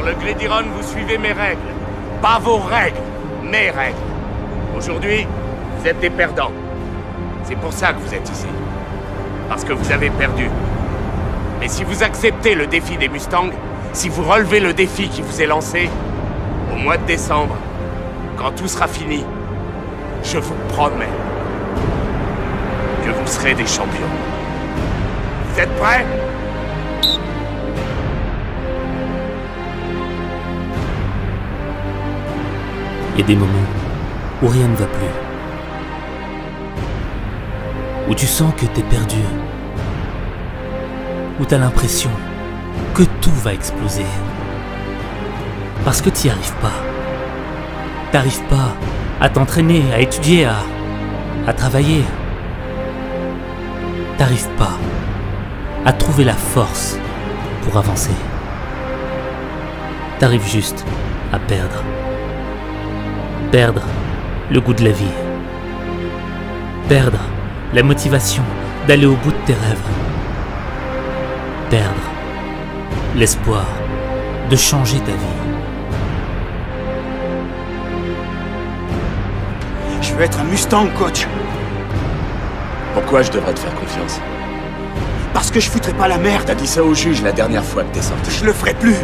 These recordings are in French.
le Gridiron, vous suivez mes règles. Pas vos règles, mes règles. Aujourd'hui, vous êtes des perdants. C'est pour ça que vous êtes ici. Parce que vous avez perdu. Mais si vous acceptez le défi des Mustangs, si vous relevez le défi qui vous est lancé, au mois de décembre, quand tout sera fini, je vous promets que vous serez des champions. Vous êtes prêts? Il y a des moments où rien ne va plus. Où tu sens que t'es perdu. Où t'as l'impression que tout va exploser. Parce que t'y arrives pas. T'arrives pas à t'entraîner, à étudier, à travailler. T'arrives pas à trouver la force pour avancer. T'arrives juste à perdre. Perdre le goût de la vie. Perdre la motivation d'aller au bout de tes rêves. Perdre l'espoir de changer ta vie. Je veux être un Mustang, coach. Pourquoi je devrais te faire confiance? Parce que je foutrais pas la merde. T'as dit ça au juge la dernière fois que t'es sorti. Je le ferai plus.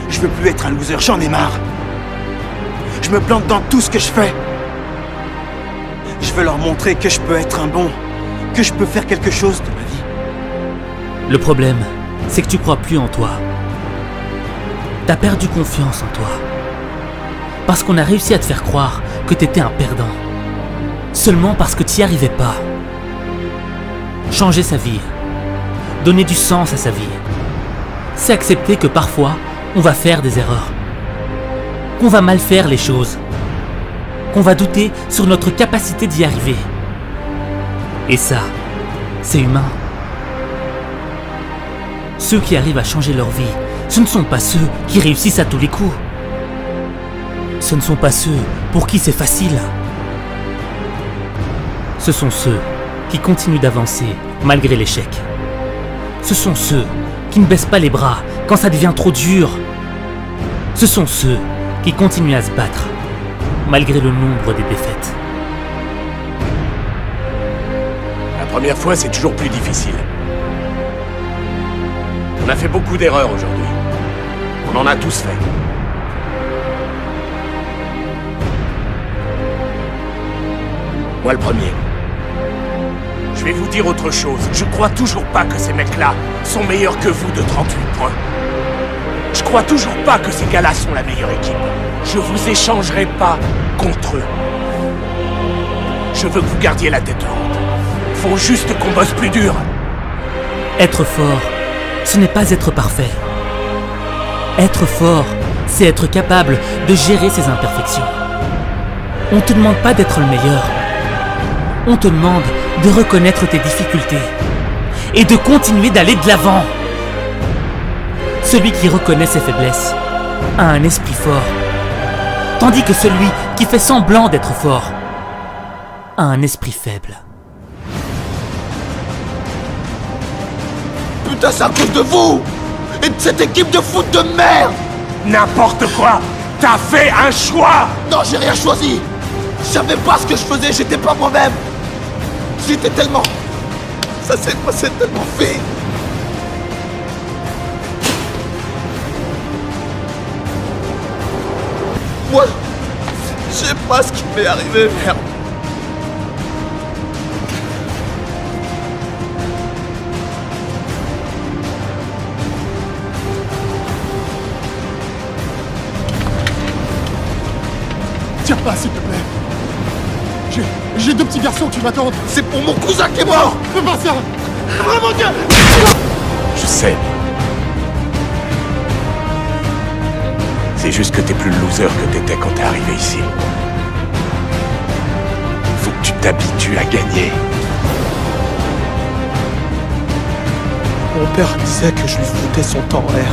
Je veux plus être un loser, j'en ai marre. Je me plante dans tout ce que je fais. Je veux leur montrer que je peux être un bon, que je peux faire quelque chose de ma vie. Le problème, c'est que tu crois plus en toi. T'as perdu confiance en toi. Parce qu'on a réussi à te faire croire que t'étais un perdant. Seulement parce que t'y arrivais pas. Changer sa vie. Donner du sens à sa vie. C'est accepter que parfois, on va faire des erreurs. Qu'on va mal faire les choses. Qu'on va douter sur notre capacité d'y arriver. Et ça, c'est humain. Ceux qui arrivent à changer leur vie, ce ne sont pas ceux qui réussissent à tous les coups. Ce ne sont pas ceux pour qui c'est facile. Ce sont ceux qui continuent d'avancer malgré l'échec. Ce sont ceux qui ne baissent pas les bras quand ça devient trop dur. Ce sont ceux qui continuent à se battre malgré le nombre des défaites. La première fois, c'est toujours plus difficile. On a fait beaucoup d'erreurs aujourd'hui. On en a tous fait. Moi le premier. Je vais vous dire autre chose. Je crois toujours pas que ces mecs-là sont meilleurs que vous de 38 points. Je crois toujours pas que ces gars-là sont la meilleure équipe. Je vous échangerai pas contre eux. Je veux que vous gardiez la tête haute. Faut juste qu'on bosse plus dur. Être fort, ce n'est pas être parfait. Être fort, c'est être capable de gérer ses imperfections. On te demande pas d'être le meilleur. On te demande de reconnaître tes difficultés et de continuer d'aller de l'avant. Celui qui reconnaît ses faiblesses a un esprit fort, tandis que celui qui fait semblant d'être fort a un esprit faible. Putain, c'est à cause de vous et de cette équipe de foot de merde. N'importe quoi. T'as fait un choix. Non, j'ai rien choisi. Je savais pas ce que je faisais, j'étais pas moi-même. J'étais tellement... Ça s'est passé tellement vite. Moi, je sais pas ce qui m'est arrivé, merde. Tire pas, s'il te plaît. J'ai deux petits garçons qui m'attendent. C'est pour mon cousin qui est mort. Fais pas ça. Vraiment, Dieu. Je sais. C'est juste que t'es plus le loser que t'étais quand t'es arrivé ici. Faut que tu t'habitues à gagner. Mon père disait que je lui foutais son temps en l'air.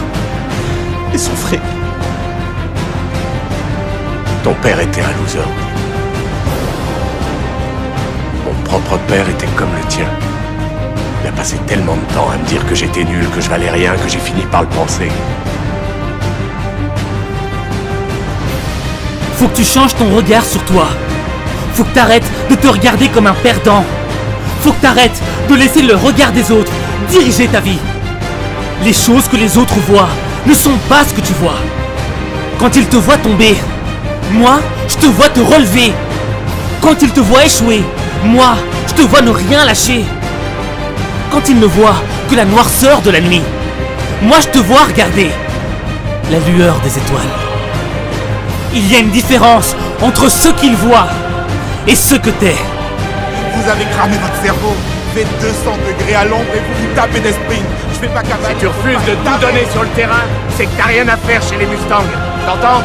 Et son fric. Ton père était un loser. Mon propre père était comme le tien. Il a passé tellement de temps à me dire que j'étais nul, que je valais rien, que j'ai fini par le penser. Faut que tu changes ton regard sur toi. Faut que t'arrêtes de te regarder comme un perdant. Faut que t'arrêtes de laisser le regard des autres diriger ta vie. Les choses que les autres voient ne sont pas ce que tu vois. Quand ils te voient tomber, moi, je te vois te relever. Quand ils te voient échouer, moi, je te vois ne rien lâcher. Quand ils ne voient que la noirceur de la nuit, moi, je te vois regarder la lueur des étoiles. Il y a une différence entre ce qu'ils voient et ce que t'es. Vous avez cramé votre cerveau. Faites 200 degrés à l'ombre et vous vous tapez des sprints. Je fais pas capable. Si tu refuses de tout donner sur le terrain, c'est que t'as rien à faire chez les Mustangs. T'entends?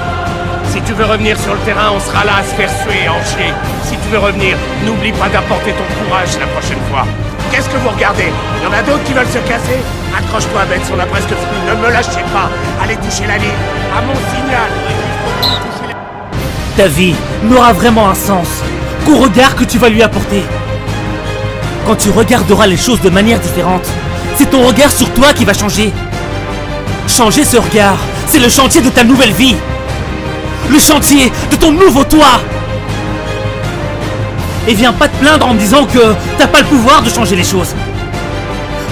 Si tu veux revenir sur le terrain, on sera là à se faire suer et en chier. Si tu veux revenir, n'oublie pas d'apporter ton courage la prochaine fois. Qu'est-ce que vous regardez? Il y en a d'autres qui veulent se casser? Accroche-toi, Benz, on a presque fini. Ne me lâchez pas. Allez toucher la ligne. À mon signal. Ta vie n'aura vraiment un sens qu'au regard que tu vas lui apporter. Quand tu regarderas les choses de manière différente, c'est ton regard sur toi qui va changer. Changer ce regard, c'est le chantier de ta nouvelle vie. Le chantier de ton nouveau toi. Et viens pas te plaindre en me disant que t'as pas le pouvoir de changer les choses.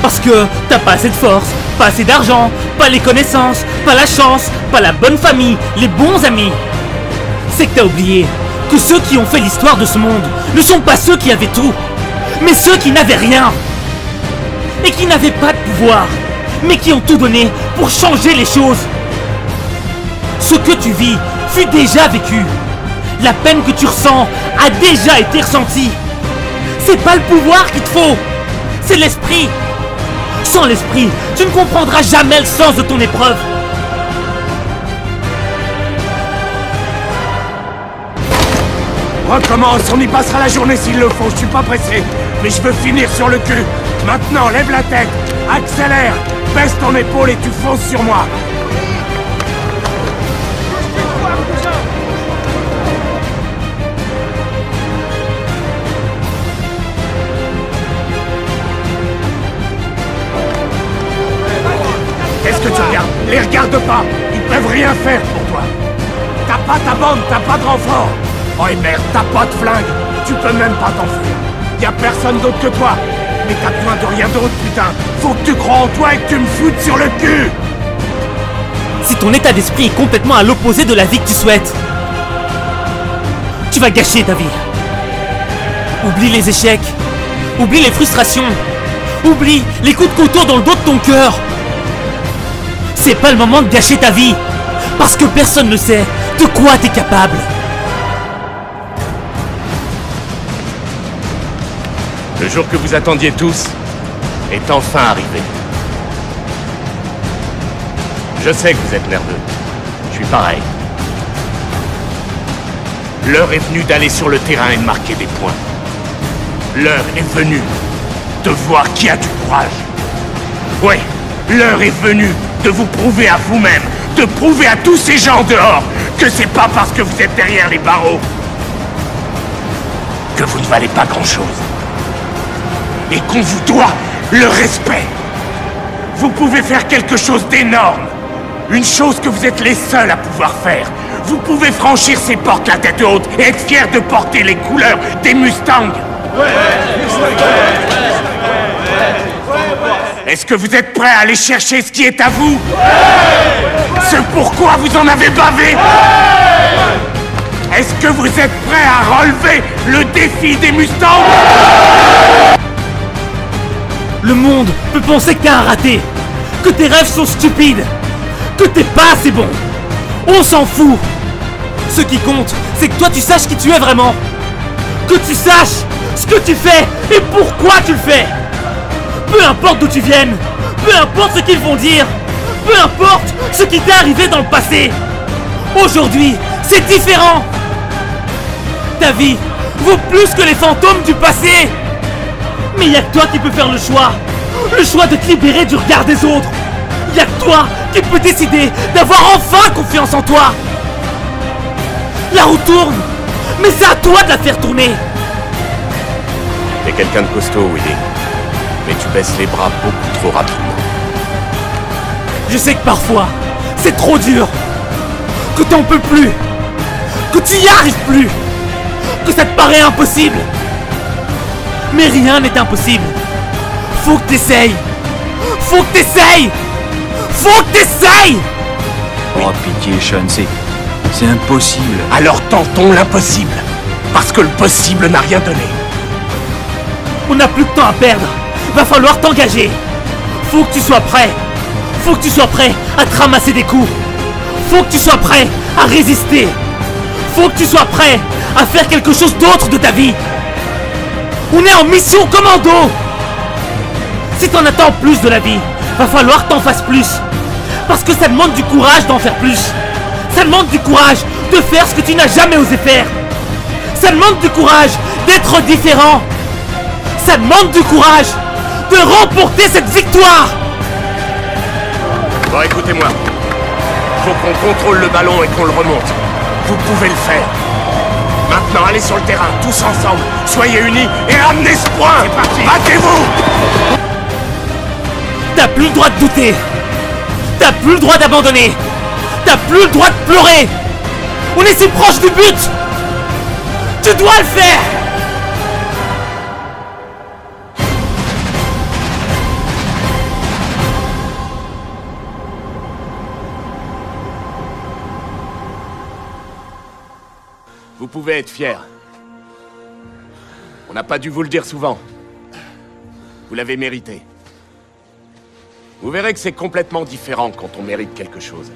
Parce que t'as pas assez de force, pas assez d'argent, pas les connaissances, pas la chance, pas la bonne famille, les bons amis. C'est que t'as oublié que ceux qui ont fait l'histoire de ce monde ne sont pas ceux qui avaient tout, mais ceux qui n'avaient rien. Et qui n'avaient pas de pouvoir, mais qui ont tout donné pour changer les choses. Ce que tu vis fut déjà vécu. La peine que tu ressens a déjà été ressentie. C'est pas le pouvoir qu'il te faut, c'est l'esprit. Sans l'esprit, tu ne comprendras jamais le sens de ton épreuve. Recommence, on y passera la journée s'il le faut, je suis pas pressé. Mais je veux finir sur le cul. Maintenant, lève la tête, accélère, baisse ton épaule et tu fonces sur moi. Qu'est-ce que tu regardes? Les regarde pas, ils peuvent rien faire pour toi. T'as pas ta bande, t'as pas de renfort. Oh et merde, t'as pas de flingue, tu peux même pas t'enfuir. Y'a personne d'autre que toi. Mais t'as besoin de rien d'autre, putain. Faut que tu crois en toi et que tu me foutes sur le cul. Si ton état d'esprit est complètement à l'opposé de la vie que tu souhaites, tu vas gâcher ta vie. Oublie les échecs, oublie les frustrations, oublie les coups de couteau dans le dos de ton cœur. C'est pas le moment de gâcher ta vie, parce que personne ne sait de quoi t'es capable. Le jour que vous attendiez tous est enfin arrivé. Je sais que vous êtes nerveux. Je suis pareil. L'heure est venue d'aller sur le terrain et de marquer des points. L'heure est venue de voir qui a du courage. Oui, l'heure est venue de vous prouver à vous-même, de prouver à tous ces gens dehors que c'est pas parce que vous êtes derrière les barreaux que vous ne valez pas grand-chose. Et qu'on vous doit le respect. Vous pouvez faire quelque chose d'énorme. Une chose que vous êtes les seuls à pouvoir faire. Vous pouvez franchir ces portes la tête haute et être fiers de porter les couleurs des Mustangs. Est-ce que vous êtes prêts à aller chercher ce qui est à vous? Ce pourquoi vous en avez bavé? Est-ce que vous êtes prêts à relever le défi des Mustangs? Le monde peut penser que t'es un raté, que tes rêves sont stupides, que t'es pas assez bon. On s'en fout. Ce qui compte, c'est que toi tu saches qui tu es vraiment. Que tu saches ce que tu fais et pourquoi tu le fais. Peu importe d'où tu viennes, peu importe ce qu'ils vont dire, peu importe ce qui t'est arrivé dans le passé. Aujourd'hui, c'est différent. Ta vie vaut plus que les fantômes du passé. Mais il n'y a que toi qui peux faire le choix de te libérer du regard des autres. Il n'y a que toi qui peux décider d'avoir enfin confiance en toi. La roue tourne, mais c'est à toi de la faire tourner. T'es quelqu'un de costaud, Willy. Mais tu baisses les bras beaucoup trop rapidement. Je sais que parfois, c'est trop dur, que t'en peux plus, que tu y arrives plus, que ça te paraît impossible. Mais rien n'est impossible. Faut que t'essayes. Faut que t'essayes. Faut que t'essayes. Oh pitié, Sean, c'est impossible. Alors tentons l'impossible. Parce que le possible n'a rien donné. On n'a plus de temps à perdre. Va falloir t'engager. Faut que tu sois prêt. Faut que tu sois prêt à te ramasser des coups. Faut que tu sois prêt à résister. Faut que tu sois prêt à faire quelque chose d'autre de ta vie. On est en mission commando. Si t'en attends plus de la vie, va falloir que t'en fasses plus. Parce que ça demande du courage d'en faire plus. Ça demande du courage de faire ce que tu n'as jamais osé faire. Ça demande du courage d'être différent. Ça demande du courage de remporter cette victoire. Bon, écoutez-moi. Faut qu'on contrôle le ballon et qu'on le remonte. Vous pouvez le faire. Maintenant, allez sur le terrain, tous ensemble. Soyez unis et ramenez ce point. C'est parti. Battez-vous. T'as plus le droit de douter. T'as plus le droit d'abandonner. T'as plus le droit de pleurer. On est si proche du but. Tu dois le faire. Vous pouvez être fiers. On n'a pas dû vous le dire souvent. Vous l'avez mérité. Vous verrez que c'est complètement différent quand on mérite quelque chose.